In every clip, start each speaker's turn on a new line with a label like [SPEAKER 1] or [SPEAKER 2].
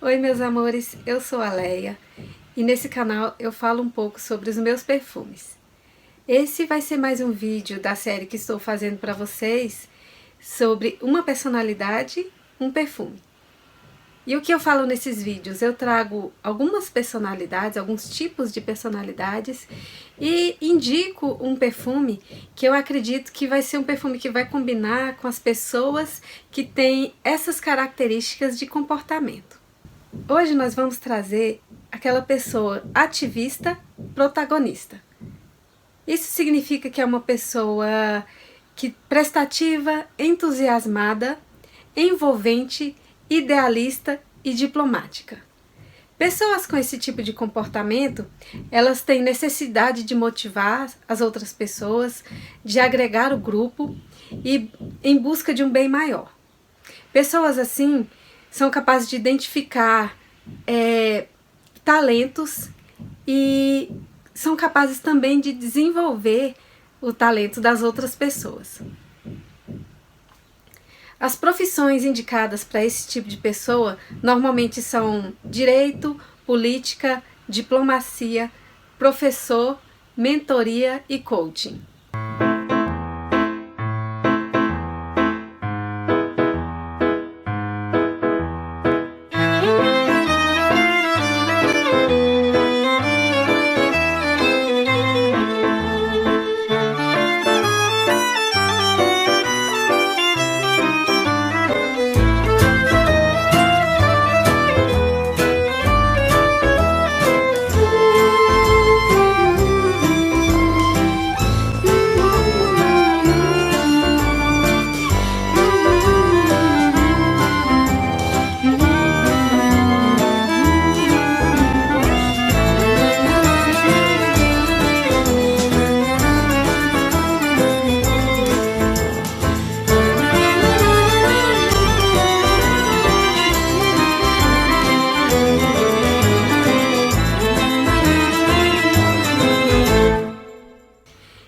[SPEAKER 1] Oi meus amores, eu sou a Leia e nesse canal eu falo um pouco sobre os meus perfumes. Esse vai ser mais um vídeo da série que estou fazendo para vocês sobre uma personalidade, um perfume. E o que eu falo nesses vídeos? Eu trago algumas personalidades, alguns tipos de personalidades e indico um perfume que eu acredito que vai ser um perfume que vai combinar com as pessoas que têm essas características de comportamento. Hoje nós vamos trazer aquela pessoa ativista, protagonista. Isso significa que é uma pessoa prestativa, entusiasmada, envolvente, idealista e diplomática. Pessoas com esse tipo de comportamento, elas têm necessidade de motivar as outras pessoas, de agregar o grupo e em busca de um bem maior. Pessoas assim são capazes de identificar talentos e são capazes também de desenvolver o talento das outras pessoas. As profissões indicadas para esse tipo de pessoa normalmente são direito, política, diplomacia, professor, mentoria e coaching.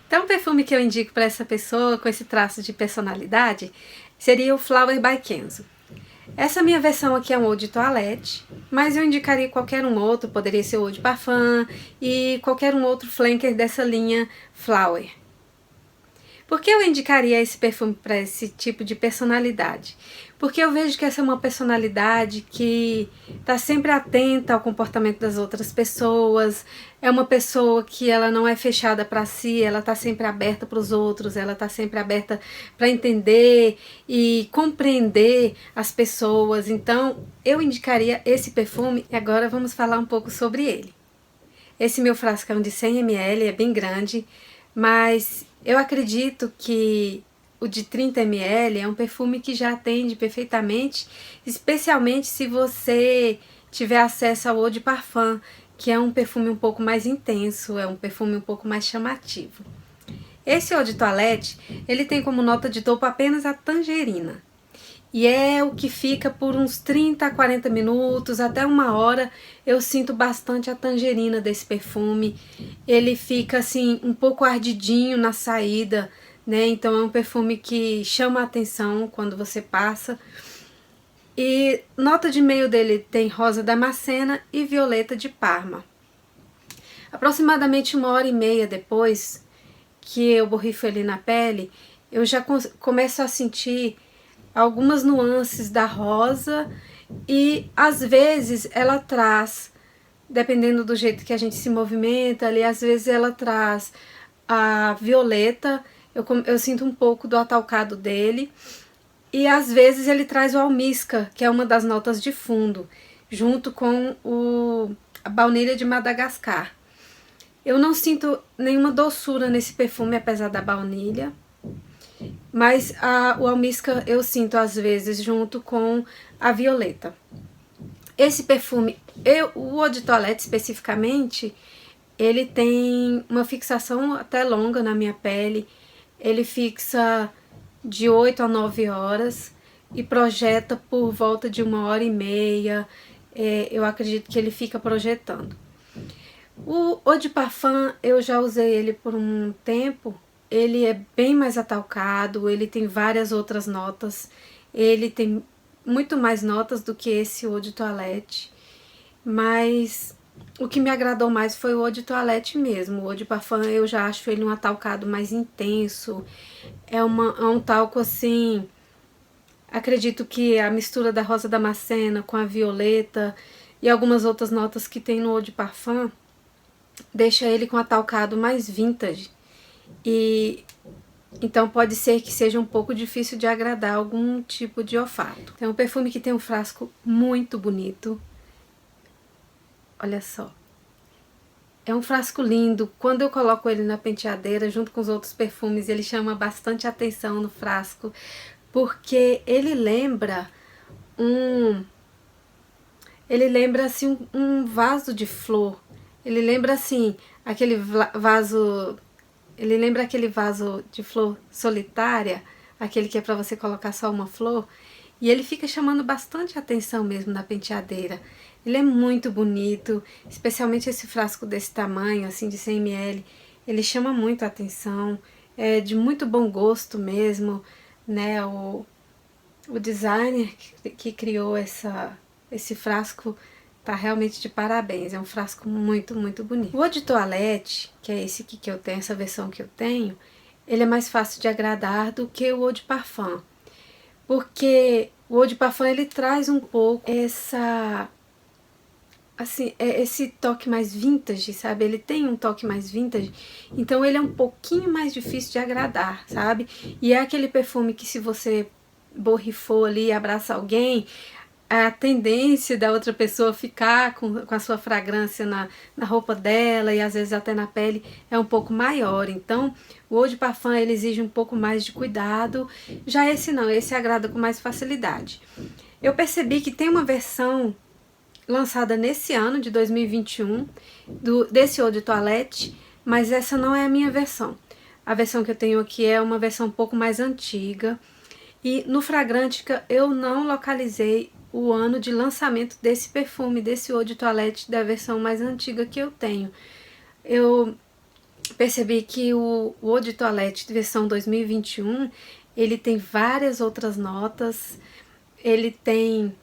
[SPEAKER 1] Então o perfume que eu indico para essa pessoa com esse traço de personalidade seria o Flower by Kenzo. Essa minha versão aqui é um Eau de Toilette, mas eu indicaria qualquer um outro, poderia ser o Eau de Parfum e qualquer um outro flanker dessa linha Flower. Por que eu indicaria esse perfume para esse tipo de personalidade? Porque eu vejo que essa é uma personalidade que está sempre atenta ao comportamento das outras pessoas, é uma pessoa que ela não é fechada para si, ela está sempre aberta para os outros, ela está sempre aberta para entender e compreender as pessoas. Então eu indicaria esse perfume e agora vamos falar um pouco sobre ele. Esse meu frasco é um de 100 ml, é bem grande, mas eu acredito que o de 30 ml é um perfume que já atende perfeitamente, especialmente se você tiver acesso ao Eau de Parfum, que é um perfume um pouco mais intenso, é um perfume um pouco mais chamativo. Esse Eau de Toilette, ele tem como nota de topo apenas a tangerina. E é o que fica por uns 30 a 40 minutos, até 1 hora, eu sinto bastante a tangerina desse perfume. Ele fica assim, um pouco ardidinho na saída, né? Então é um perfume que chama a atenção quando você passa. E nota de meio dele tem rosa damascena e violeta de Parma. Aproximadamente 1h30 depois que eu borrifo ele na pele, eu já começo a sentir algumas nuances da rosa e às vezes ela traz, dependendo do jeito que a gente se movimenta ali, às vezes ela traz a violeta, eu sinto um pouco do atalcado dele, e às vezes ele traz o almíscar, que é uma das notas de fundo, junto com a baunilha de Madagascar. Eu não sinto nenhuma doçura nesse perfume, apesar da baunilha, mas o almíscar eu sinto às vezes junto com a violeta. Esse perfume, o Eau de Toilette especificamente, ele tem uma fixação até longa na minha pele. Ele fixa de 8 a 9 horas e projeta por volta de 1h30. Eu acredito que ele fica projetando. O Eau de Parfum, eu já usei ele por um tempo. Ele é bem mais atalcado, ele tem várias outras notas, ele tem muito mais notas do que esse Eau de Toilette, mas o que me agradou mais foi o Eau de Toilette mesmo. O Eau de Parfum eu já acho ele um atalcado mais intenso, é um talco assim, acredito que a mistura da rosa damascena com a violeta e algumas outras notas que tem no Eau de Parfum deixa ele com um atalcado mais vintage, e então pode ser que seja um pouco difícil de agradar algum tipo de olfato. É um perfume que tem um frasco muito bonito. Olha só. É um frasco lindo. Quando eu coloco ele na penteadeira junto com os outros perfumes, ele chama bastante atenção no frasco, porque ele lembra assim um vaso de flor. Ele lembra assim aquele vaso. Ele lembra aquele vaso de flor solitária, aquele que é para você colocar só uma flor, e ele fica chamando bastante atenção mesmo na penteadeira. Ele é muito bonito, especialmente esse frasco desse tamanho, assim de 100 ml, ele chama muito a atenção, é de muito bom gosto mesmo, né? O designer que criou esse frasco tá realmente de parabéns, é um frasco muito, muito bonito. O Eau de Toilette, que é esse aqui que eu tenho, essa versão que eu tenho, ele é mais fácil de agradar do que o Eau de Parfum, porque o Eau de Parfum ele traz um pouco esse toque mais vintage, sabe? Ele tem um toque mais vintage, então ele é um pouquinho mais difícil de agradar, sabe? E é aquele perfume que se você borrifou ali e abraça alguém, a tendência da outra pessoa ficar com a sua fragrância na roupa dela e às vezes até na pele é um pouco maior. Então o Eau de Parfum ele exige um pouco mais de cuidado, já esse não, esse agrada com mais facilidade. Eu percebi que tem uma versão lançada nesse ano de 2021 desse Eau de Toilette, mas essa não é a minha versão. A versão que eu tenho aqui é uma versão um pouco mais antiga, e no Fragrantica eu não localizei o ano de lançamento desse perfume, desse Eau de Toilette da versão mais antiga que eu tenho. Eu percebi que o Eau de Toilette versão 2021, ele tem várias outras notas, ele tem,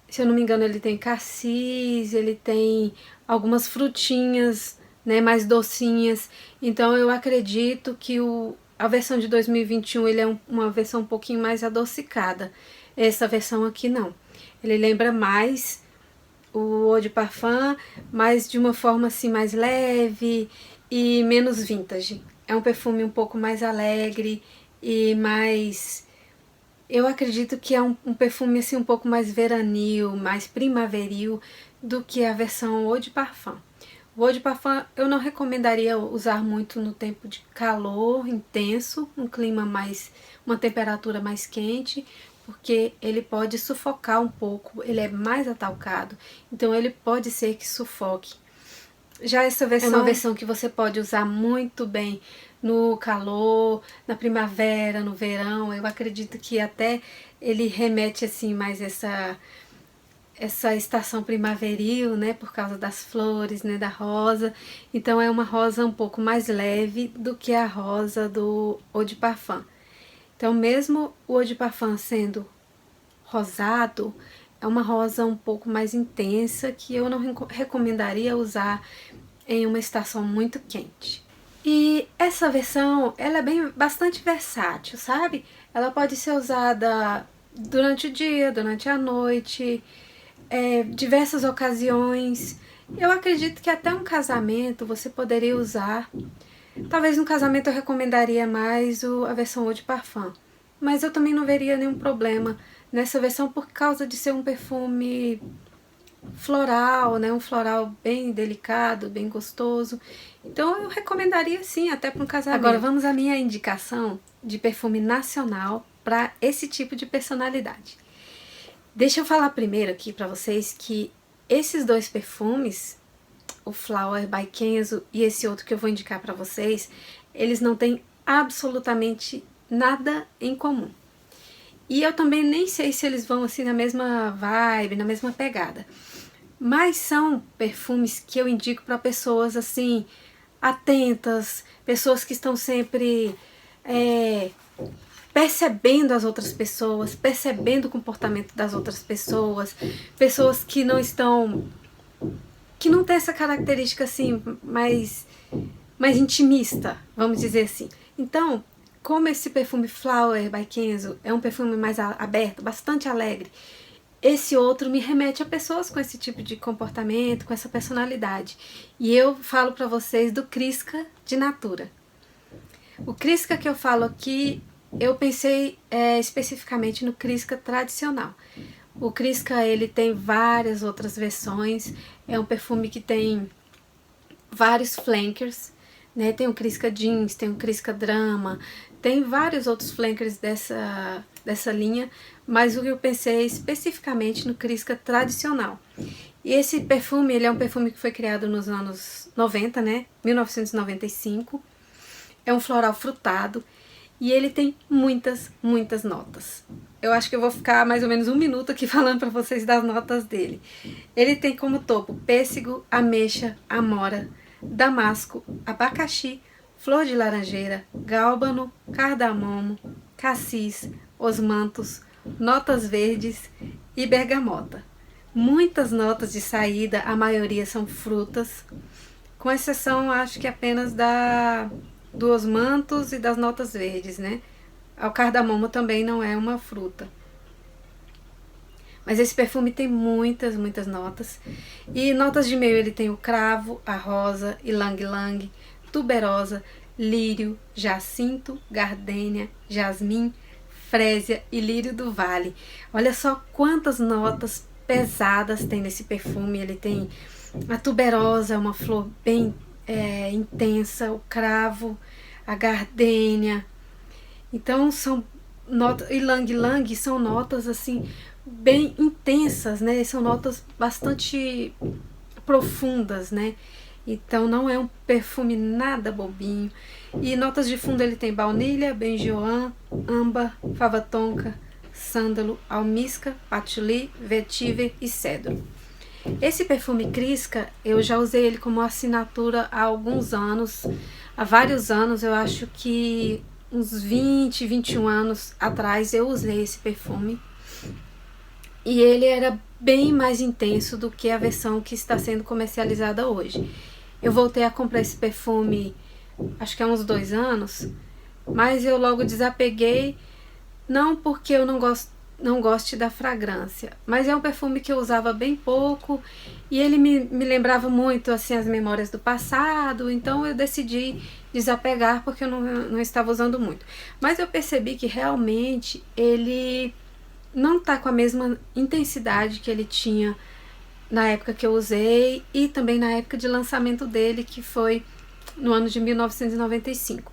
[SPEAKER 1] se eu não me engano, ele tem cassis, ele tem algumas frutinhas, né, mais docinhas. Então eu acredito que a versão de 2021 ele é uma versão um pouquinho mais adocicada. Essa versão aqui não. Ele lembra mais o Eau de Parfum, mas de uma forma assim mais leve e menos vintage. É um perfume um pouco mais alegre e mais... Eu acredito que é um perfume assim um pouco mais veranil, mais primaveril do que a versão Eau de Parfum. O Eau de Parfum eu não recomendaria usar muito no tempo de calor intenso, um clima mais, uma temperatura mais quente, porque ele pode sufocar um pouco, ele é mais atalcado, então ele pode ser que sufoque. Já essa versão é uma versão que você pode usar muito bem no calor, na primavera, no verão. Eu acredito que até ele remete assim mais essa estação primaveril, né, por causa das flores, né, da rosa. Então é uma rosa um pouco mais leve do que a rosa do Eau de Parfum. Então mesmo o Eau de Parfum sendo rosado, é uma rosa um pouco mais intensa que eu não recomendaria usar em uma estação muito quente. E essa versão, ela é bastante versátil, sabe? Ela pode ser usada durante o dia, durante a noite, diversas ocasiões. Eu acredito que até um casamento você poderia usar. Talvez no casamento eu recomendaria mais a versão Eau de Parfum, mas eu também não veria nenhum problema nessa versão por causa de ser um perfume floral, né? Um floral bem delicado, bem gostoso. Então eu recomendaria sim, até para um casamento. Agora vamos à minha indicação de perfume nacional para esse tipo de personalidade. Deixa eu falar primeiro aqui para vocês que esses dois perfumes, o Flower by Kenzo e esse outro que eu vou indicar para vocês, eles não têm absolutamente nada em comum. E eu também nem sei se eles vão assim na mesma vibe, na mesma pegada. Mas são perfumes que eu indico para pessoas assim, atentas, pessoas que estão sempre percebendo as outras pessoas, percebendo o comportamento das outras pessoas, pessoas que não têm essa característica assim mais intimista, vamos dizer assim. Então, como esse perfume Flower by Kenzo é um perfume mais aberto, bastante alegre, esse outro me remete a pessoas com esse tipo de comportamento, com essa personalidade. E eu falo para vocês do Kriska de Natura. O Kriska que eu falo aqui, eu pensei especificamente no Kriska tradicional. O Kriska, ele tem várias outras versões, é um perfume que tem vários flankers, né? Tem o Kriska Jeans, tem o Kriska Drama, tem vários outros flankers dessa linha, mas o que eu pensei especificamente no Kriska tradicional. E esse perfume, ele é um perfume que foi criado nos anos 90, né? 1995. É um floral frutado e ele tem muitas notas. Eu acho que eu vou ficar mais ou menos 1 minuto aqui falando para vocês das notas dele. Ele tem como topo pêssego, ameixa, amora, damasco, abacaxi, flor de laranjeira, gálbano, cardamomo, cassis, osmantos, notas verdes e bergamota. Muitas notas de saída, a maioria são frutas, com exceção, acho que apenas do osmantos e das notas verdes, né? O cardamomo também não é uma fruta. Mas esse perfume tem muitas notas. E notas de meio ele tem o cravo, a rosa, ilang-ilang, tuberosa, lírio, jacinto, gardênia, jasmim, frésia e lírio do vale. Olha só quantas notas pesadas tem nesse perfume. Ele tem a tuberosa, uma flor bem intensa, o cravo, a gardênia. Então são notas, ilang-ilang são notas assim bem intensas, né? São notas bastante profundas, né? Então não é um perfume nada bobinho. E notas de fundo ele tem baunilha, benjoan, âmbar, fava tonka, sândalo, almíscar, patchouli, vetiver e cedro. Esse perfume Kriska, eu já usei ele como assinatura há alguns anos, há vários anos, eu acho que uns 20, 21 anos atrás eu usei esse perfume. E ele era bem mais intenso do que a versão que está sendo comercializada hoje. Eu voltei a comprar esse perfume, acho que há uns 2 anos, mas eu logo desapeguei, não porque eu não goste da fragrância, mas é um perfume que eu usava bem pouco e ele me lembrava muito assim as memórias do passado, então eu decidi desapegar porque eu não estava usando muito. Mas eu percebi que realmente ele não está com a mesma intensidade que ele tinha na época que eu usei e também na época de lançamento dele, que foi no ano de 1995.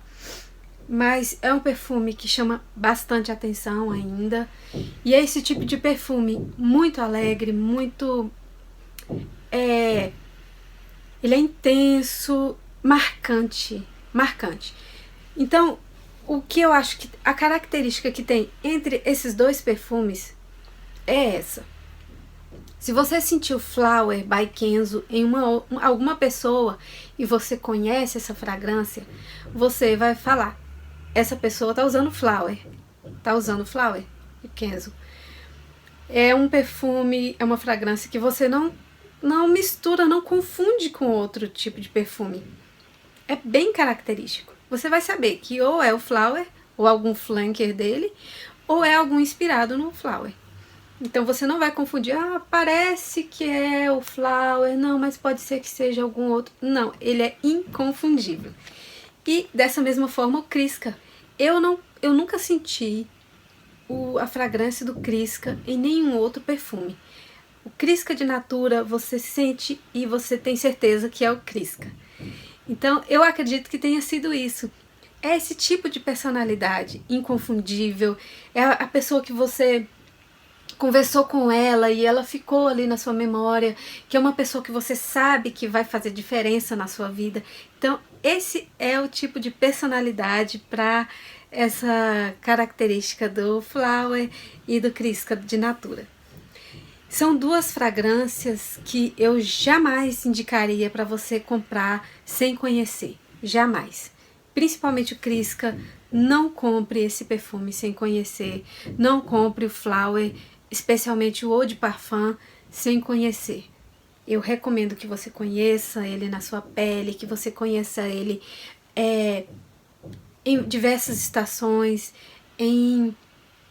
[SPEAKER 1] Mas é um perfume que chama bastante atenção ainda. E é esse tipo de perfume muito alegre, muito... ele é intenso, marcante. Então, o que eu acho que a característica que tem entre esses dois perfumes é essa. Se você sentiu Flower by Kenzo em alguma pessoa e você conhece essa fragrância, você vai falar: essa pessoa tá usando Flower by Kenzo. É um perfume, é uma fragrância que você não mistura, não confunde com outro tipo de perfume. É bem característico. Você vai saber que ou é o Flower, ou algum flanker dele, ou é algum inspirado no Flower. Então você não vai confundir, parece que é o Flower, não, mas pode ser que seja algum outro. Não, ele é inconfundível. E dessa mesma forma o Kriska. Eu nunca senti a fragrância do Kriska em nenhum outro perfume. O Kriska de Natura você sente e você tem certeza que é o Kriska. Então eu acredito que tenha sido isso. É esse tipo de personalidade inconfundível, é a pessoa que você conversou com ela e ela ficou ali na sua memória, que é uma pessoa que você sabe que vai fazer diferença na sua vida. Então esse é o tipo de personalidade para essa característica do Flower e do Kriska de Natura. São duas fragrâncias que eu jamais indicaria para você comprar sem conhecer, jamais. Principalmente o Kriska não compre esse perfume sem conhecer, não compre o Flower, especialmente o Eau de Parfum, sem conhecer. Eu recomendo que você conheça ele na sua pele, que você conheça ele em diversas estações,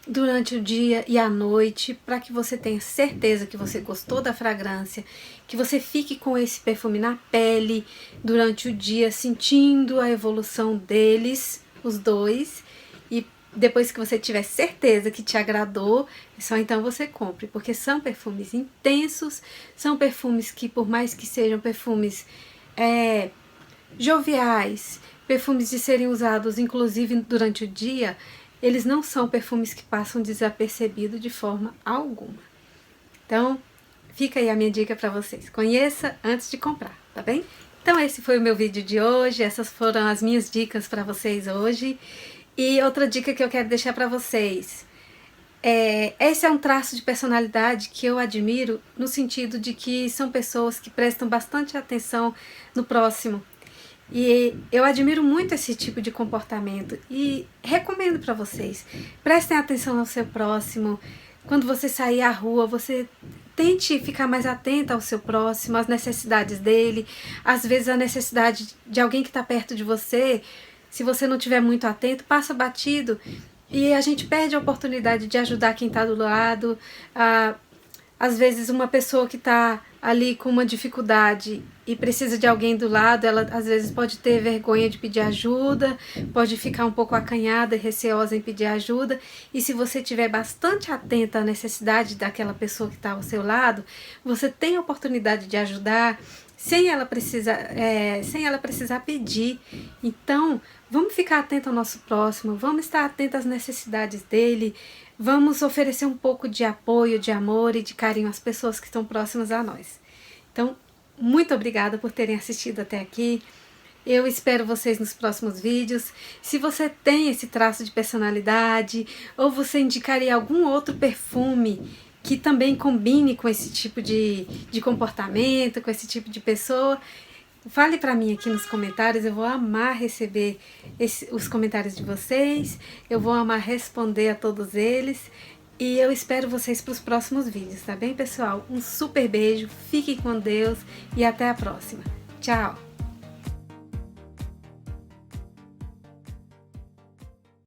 [SPEAKER 1] durante o dia e a noite, para que você tenha certeza que você gostou da fragrância, que você fique com esse perfume na pele durante o dia, sentindo a evolução deles, os dois, e depois que você tiver certeza que te agradou, só então você compre, porque são perfumes intensos, são perfumes que, por mais que sejam perfumes joviais, perfumes de serem usados inclusive durante o dia, eles não são perfumes que passam desapercebido de forma alguma. Então, fica aí a minha dica para vocês. Conheça antes de comprar, tá bem? Então esse foi o meu vídeo de hoje, essas foram as minhas dicas para vocês hoje. E outra dica que eu quero deixar para vocês, esse é um traço de personalidade que eu admiro no sentido de que são pessoas que prestam bastante atenção no próximo. E eu admiro muito esse tipo de comportamento e recomendo para vocês. Prestem atenção ao seu próximo. Quando você sair à rua, você tente ficar mais atenta ao seu próximo, às necessidades dele. Às vezes a necessidade de alguém que está perto de você, se você não estiver muito atento, passa batido. E a gente perde a oportunidade de ajudar quem está do lado. Às vezes uma pessoa que está ali com uma dificuldade e precisa de alguém do lado, ela às vezes pode ter vergonha de pedir ajuda, pode ficar um pouco acanhada e receosa em pedir ajuda, e se você estiver bastante atenta à necessidade daquela pessoa que está ao seu lado, você tem a oportunidade de ajudar sem ela precisar pedir. Então, vamos ficar atento ao nosso próximo, vamos estar atento às necessidades dele, vamos oferecer um pouco de apoio, de amor e de carinho às pessoas que estão próximas a nós. Então, muito obrigada por terem assistido até aqui. Eu espero vocês nos próximos vídeos. Se você tem esse traço de personalidade, ou você indicaria algum outro perfume que também combine com esse tipo de comportamento, com esse tipo de pessoa, fale para mim aqui nos comentários. Eu vou amar receber os comentários de vocês, eu vou amar responder a todos eles, e eu espero vocês para os próximos vídeos, tá bem, pessoal? Um super beijo, fiquem com Deus e até a próxima. Tchau!